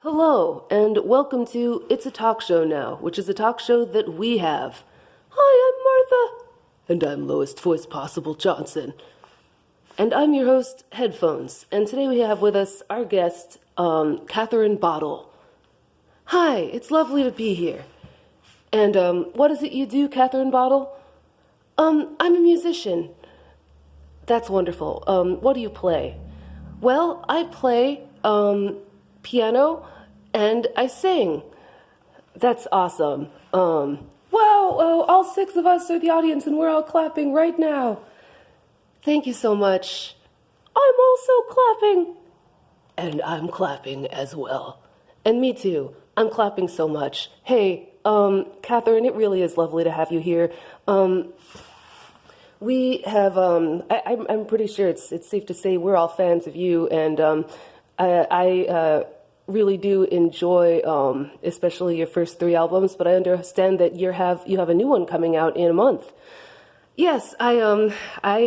Hello, and welcome to It's a Talk Show Now, which is a talk show that we have. Hi, I'm Martha. And I'm lowest voice possible Johnson. And I'm your host, Headphones. And today we have with us our guest, Catherine Bottle. Hi, it's lovely to be here. And what is it you do, Catherine Bottle? I'm a musician. That's wonderful. What do you play? Well, I play piano and I sing. That's awesome. Wow, all six of us are the audience and we're all clapping right now. Thank you so much. I'm also clapping. And I'm clapping as well. And me too. I'm clapping so much. Hey, Catherine, it really is lovely to have you here. We have, I'm pretty sure it's safe to say we're all fans of you, and I really do enjoy, especially your first three albums. But I understand that you have a new one coming out in a month. Yes, I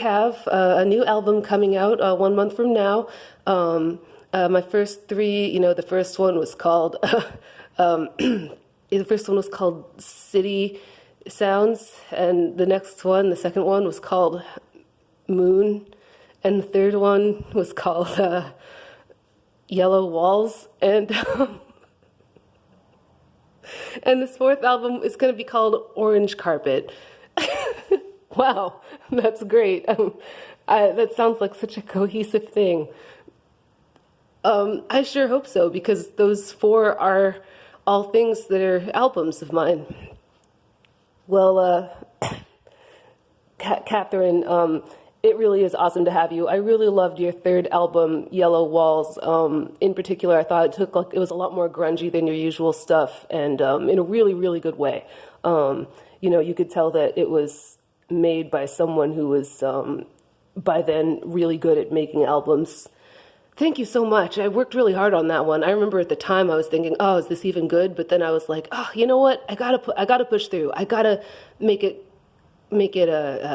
have a new album coming out 1 month from now. My first three, the first one was called City Sounds, and the second one was called Moon, and the third one was called Yellow Walls, and and this fourth album is going to be called Orange Carpet. Wow, that's great. That sounds like such a cohesive thing. I sure hope so, because those four are all things that are albums of mine. Well, Catherine, it really is awesome to have you. I really loved your third album, Yellow Walls. In particular, I thought it was a lot more grungy than your usual stuff, and in a really, really good way. You could tell that it was made by someone who was, by then, really good at making albums. Thank you so much. I worked really hard on that one. I remember at the time I was thinking, oh, is this even good? But then I was like, oh, you know what? I gotta push through. I gotta make it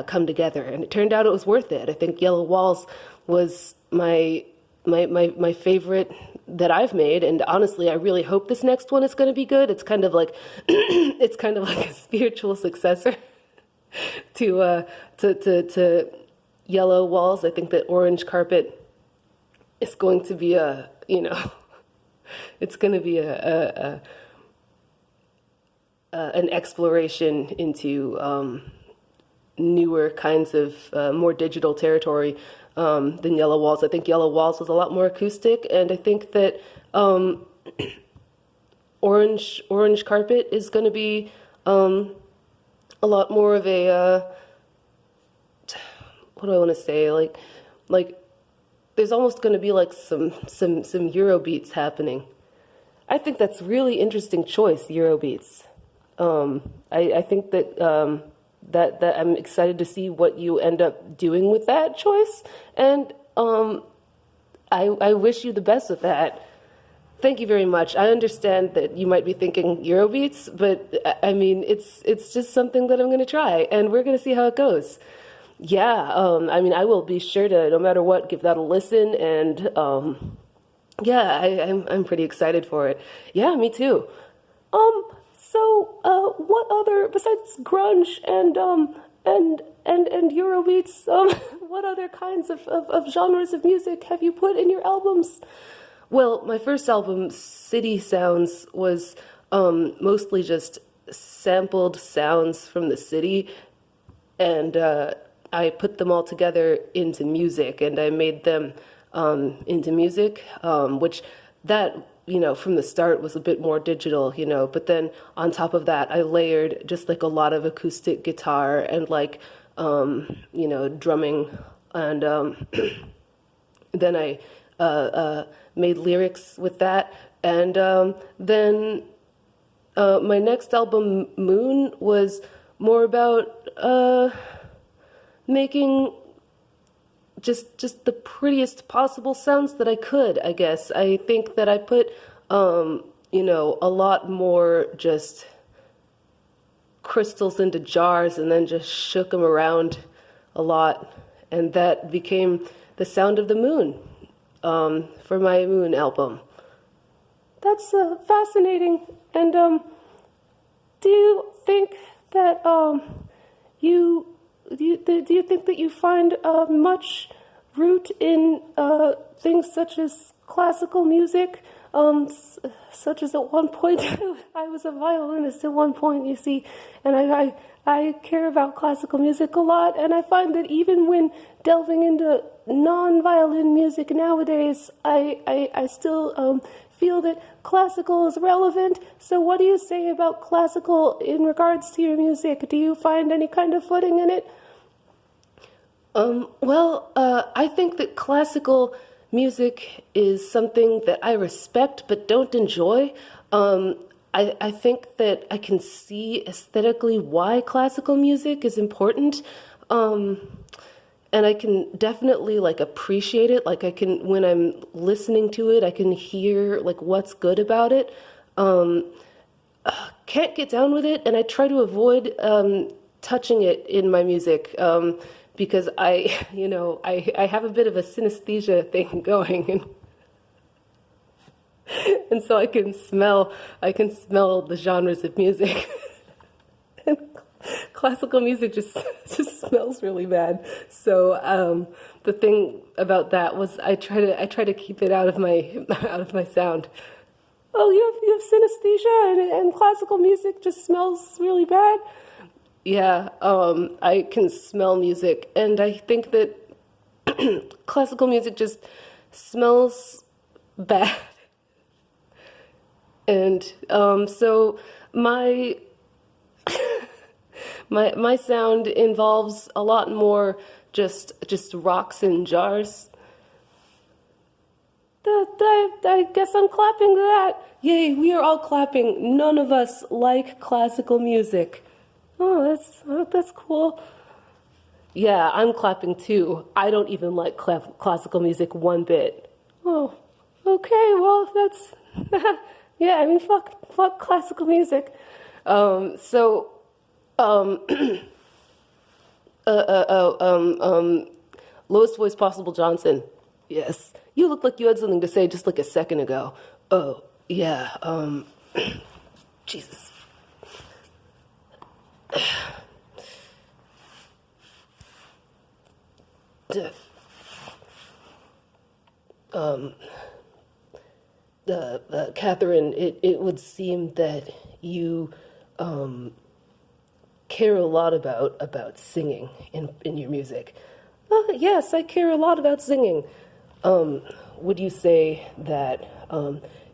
come together. And it turned out it was worth it. I think Yellow Walls was my favorite that I've made. And honestly, I really hope this next one is going to be good. It's kind of like a spiritual successor to Yellow Walls. I think that Orange Carpet is going to be it's going to be an exploration into newer kinds of more digital territory than Yellow Walls. I think Yellow Walls was a lot more acoustic, and I think that Orange Carpet is going to be a lot more of a what do I want to say, like there's almost going to be like some Eurobeats happening. I think that's really interesting choice, Eurobeats. I think that that I'm excited to see what you end up doing with that choice, and I wish you the best with that. Thank you very much. I understand that you might be thinking Eurobeats, but I mean it's just something that I'm going to try, and we're going to see how it goes. Yeah, I will be sure to, no matter what, give that a listen, and I'm pretty excited for it. Yeah, me too. So what other, besides grunge and Eurobeats, what other kinds of genres of music have you put in your albums? Well, my first album, City Sounds, was mostly just sampled sounds from the city, and I put them all together into music, and I made them into music, which that, from the start was a bit more digital, but then on top of that, I layered just like a lot of acoustic guitar and like, drumming, and then I made lyrics with that, and then my next album, Moon, was more about making just the prettiest possible sounds that I could, I guess. I think that I put, a lot more just crystals into jars and then just shook them around a lot. And that became the sound of the moon for my Moon album. That's fascinating. And do you think that do you think that you find much root in things such as classical music? Such as at one point, I was a violinist at one point, you see, and I care about classical music a lot, and I find that even when delving into non-violin music nowadays, I still feel that classical is relevant. So what do you say about classical in regards to your music? Do you find any kind of footing in it? I think that classical music is something that I respect but don't enjoy. I think that I can see aesthetically why classical music is important. And I can definitely like appreciate it. Like I can, when I'm listening to it, I can hear like what's good about it. Can't get down with it, and I try to avoid touching it in my music. Because I have a bit of a synesthesia thing going, and so I can smell the genres of music. And classical music just smells really bad. So the thing about that was I try to keep it out of my sound. Oh, you have synesthesia, and classical music just smells really bad. Yeah, I can smell music, and I think that classical music just smells bad. And so my my sound involves a lot more just rocks and jars. I guess I'm clapping to that. Yay, we are all clapping. None of us like classical music. Oh, that's cool. Yeah, I'm clapping too. I don't even like classical music one bit. Oh, okay, well, that's... yeah, I mean, fuck classical music. Lowest voice possible Johnson. Yes. You look like you had something to say just like a second ago. Oh, yeah, Jesus. Catherine, it would seem that you care a lot about singing in your music. Yes, I care a lot about singing. Would you say that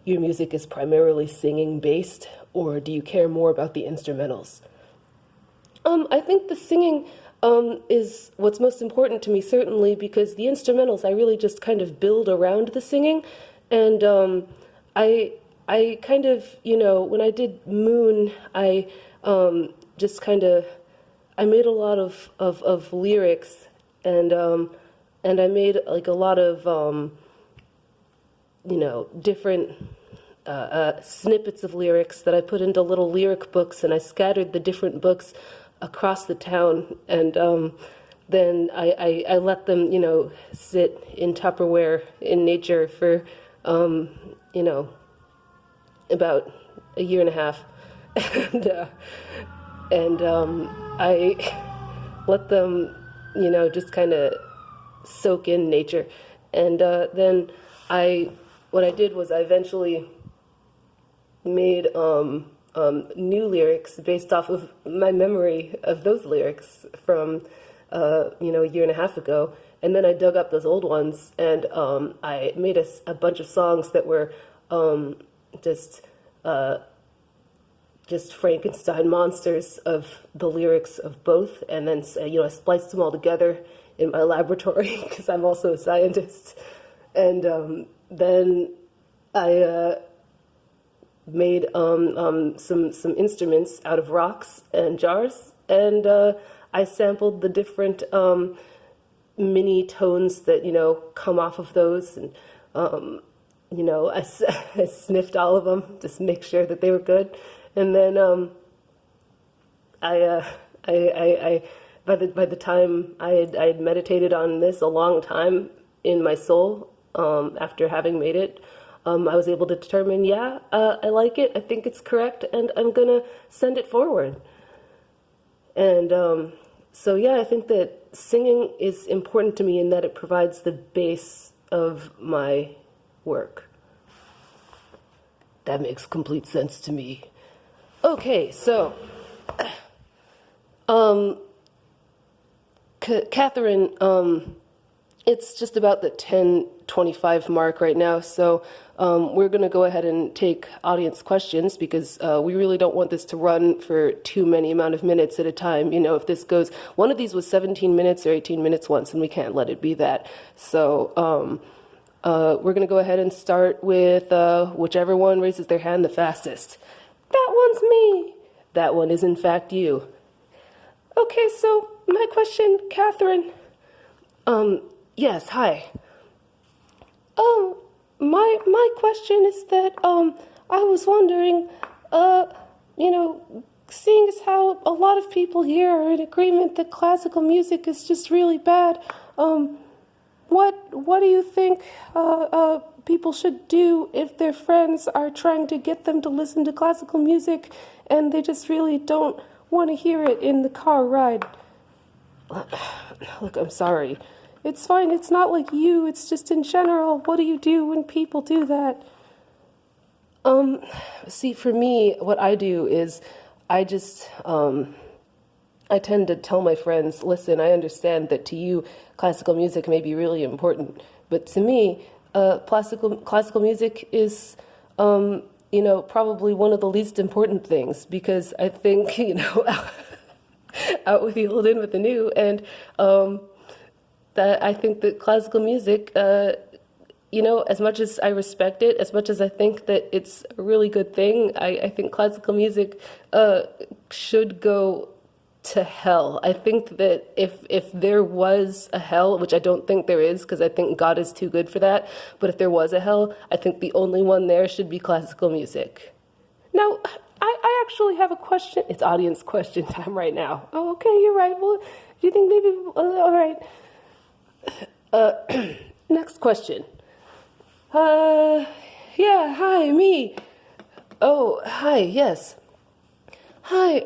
your music is primarily singing based, or do you care more about the instrumentals? I think the singing is what's most important to me, certainly, because the instrumentals, I really just kind of build around the singing. And I kind of, when I did Moon, I just kind of, I made a lot of lyrics, and I made like a lot of, different snippets of lyrics that I put into little lyric books, and I scattered the different books across the town, and then I let them, sit in Tupperware in nature for, about a year and a half, and I let them, just kind of soak in nature, and then what I did was I eventually made new lyrics based off of my memory of those lyrics from a year and a half ago, and then I dug up those old ones, and I made a bunch of songs that were just Frankenstein monsters of the lyrics of both, and then I spliced them all together in my laboratory because I'm also a scientist, and then I made some instruments out of rocks and jars, and I sampled the different mini tones that come off of those, and I sniffed all of them just to make sure that they were good, and then I by the time I had meditated on this a long time in my soul after having made it, I was able to determine, yeah, I like it, I think it's correct, and I'm gonna send it forward. And so, yeah, I think that singing is important to me in that it provides the base of my work. That makes complete sense to me. Okay, so, Catherine, it's just about the 10:25 mark right now, so we're going to go ahead and take audience questions because we really don't want this to run for too many amount of minutes at a time. You know, if this goes, one of these was 17 minutes or 18 minutes once, and we can't let it be that. So we're going to go ahead and start with whichever one raises their hand the fastest. That one's me. That one is in fact you. Okay, so my question, Catherine. Yes, hi. My question is that, I was wondering, seeing as how a lot of people here are in agreement that classical music is just really bad, what do you think, people should do if their friends are trying to get them to listen to classical music and they just really don't want to hear it in the car ride? Look, I'm sorry. It's fine. It's not like you. It's just in general. What do you do when people do that? See, for me, what I do is I just, I tend to tell my friends, listen, I understand that to you, classical music may be really important, but to me, classical music is, probably one of the least important things because I think, out with the old, in with the new, and that I think that classical music, as much as I respect it, as much as I think that it's a really good thing, I think classical music should go to hell. I think that if there was a hell, which I don't think there is, because I think God is too good for that, but if there was a hell, I think the only one there should be classical music. Now, I actually have a question. It's audience question time right now. Oh, okay, you're right. Well, do you think maybe, all right. Next question. Yeah, hi, me. Oh, hi, yes. Hi,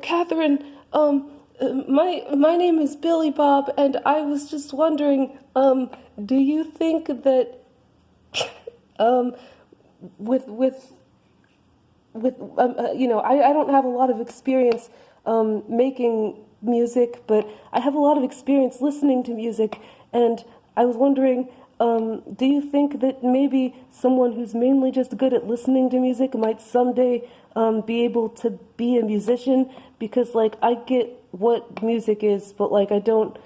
Catherine, my name is Billy Bob, and I was just wondering, do you think that, I don't have a lot of experience, making music, but I have a lot of experience listening to music, and I was wondering, do you think that maybe someone who's mainly just good at listening to music might someday be able to be a musician? Because, I get what music is, but, I don't,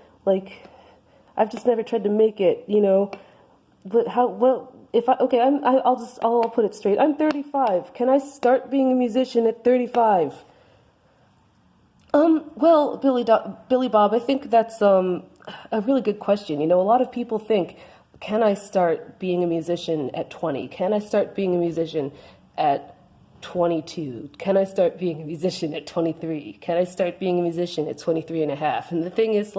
I've just never tried to make it, But I'll put it straight. I'm 35. Can I start being a musician at 35? Well, Billy Bob, I think that's a really good question. A lot of people think, can I start being a musician at 20? Can I start being a musician at 22? Can I start being a musician at 23? Can I start being a musician at 23 and a half? And the thing is,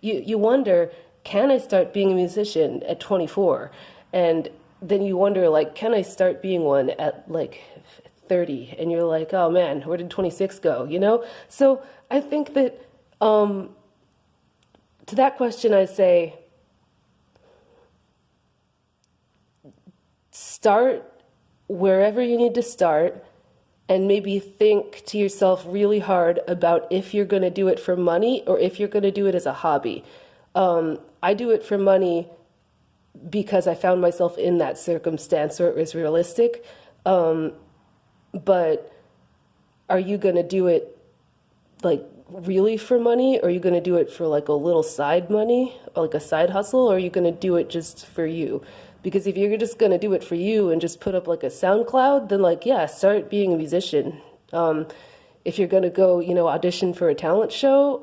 you wonder, can I start being a musician at 24? And then you wonder, can I start being one at, 30? And you're like, oh, man, where did 26 go, So I think that to that question, I say, start wherever you need to start and maybe think to yourself really hard about if you're going to do it for money or if you're going to do it as a hobby. I do it for money because I found myself in that circumstance where it was realistic. But are you going to do it really for money? Or are you going to do it for a little side money, or a side hustle? Or are you going to do it just for you? Because if you're just going to do it for you and just put up a SoundCloud, then yeah, start being a musician. If you're going to go, audition for a talent show,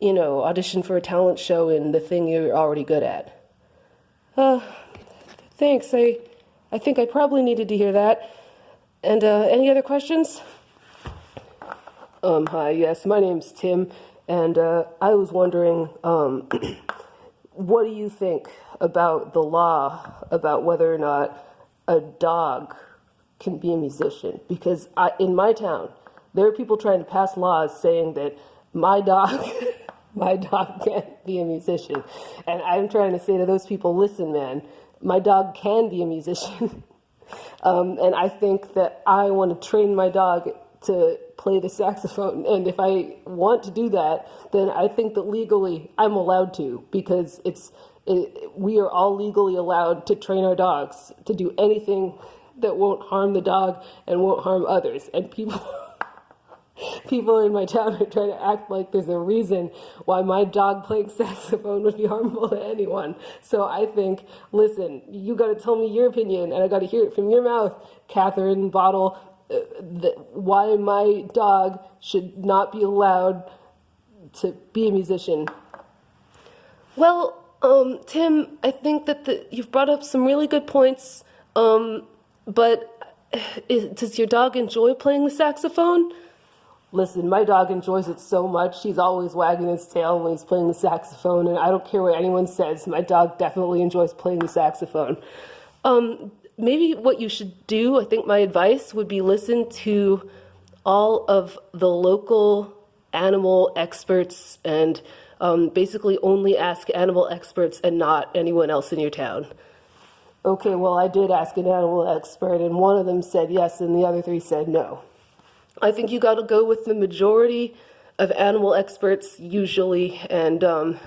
audition for a talent show in the thing you're already good at. Thanks. I think I probably needed to hear that. And any other questions? Hi, yes, my name's Tim, and I was wondering, what do you think about the law about whether or not a dog can be a musician, because in my town, there are people trying to pass laws saying that my dog, my dog can't be a musician. And I'm trying to say to those people, listen, man, my dog can be a musician. And I think that I want to train my dog to play the saxophone. And if I want to do that, then I think that legally I'm allowed to, because we are all legally allowed to train our dogs to do anything that won't harm the dog and won't harm others. And people in my town are trying to act like there's a reason why my dog playing saxophone would be harmful to anyone. So I think, listen, you got to tell me your opinion, and I got to hear it from your mouth, Catherine Bottle, why my dog should not be allowed to be a musician. Well, Tim, I think that you've brought up some really good points, but does your dog enjoy playing the saxophone? Listen, my dog enjoys it so much. He's always wagging his tail when he's playing the saxophone, and I don't care what anyone says. My dog definitely enjoys playing the saxophone. Maybe what you should do, I think my advice would be listen to all of the local animal experts and basically only ask animal experts and not anyone else in your town. Okay, well, I did ask an animal expert, and one of them said yes, and the other three said no. I think you got to go with the majority of animal experts usually, and well,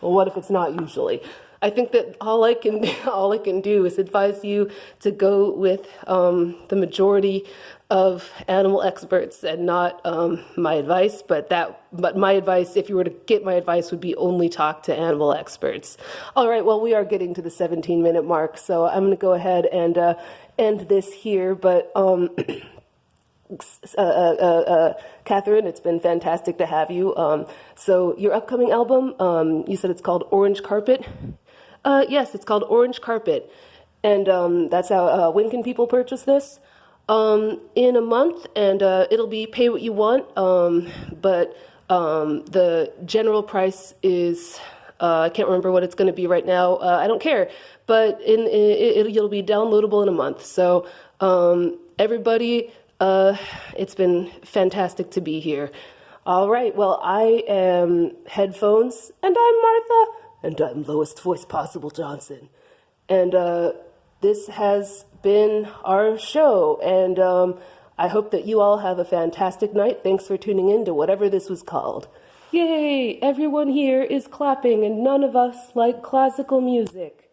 what if it's not usually? I think that all I can do is advise you to go with the majority of animal experts and not my advice. But my advice, if you were to get my advice, would be only talk to animal experts. All right. Well, we are getting to the 17-minute mark, so I'm going to go ahead and end this here. But Catherine, it's been fantastic to have you. So your upcoming album, you said it's called Orange Carpet. Yes, it's called Orange Carpet. And that's how, when can people purchase this? In a month, and it'll be pay what you want. But the general price is, I can't remember what it's going to be right now. I don't care. But it'll be downloadable in a month. So everybody, it's been fantastic to be here. All right, well, I am Headphones, and I'm Martha. And I'm Lowest Voice Possible Johnson. And this has been our show. And I hope that you all have a fantastic night. Thanks for tuning in to whatever this was called. Yay! Everyone here is clapping, and none of us like classical music.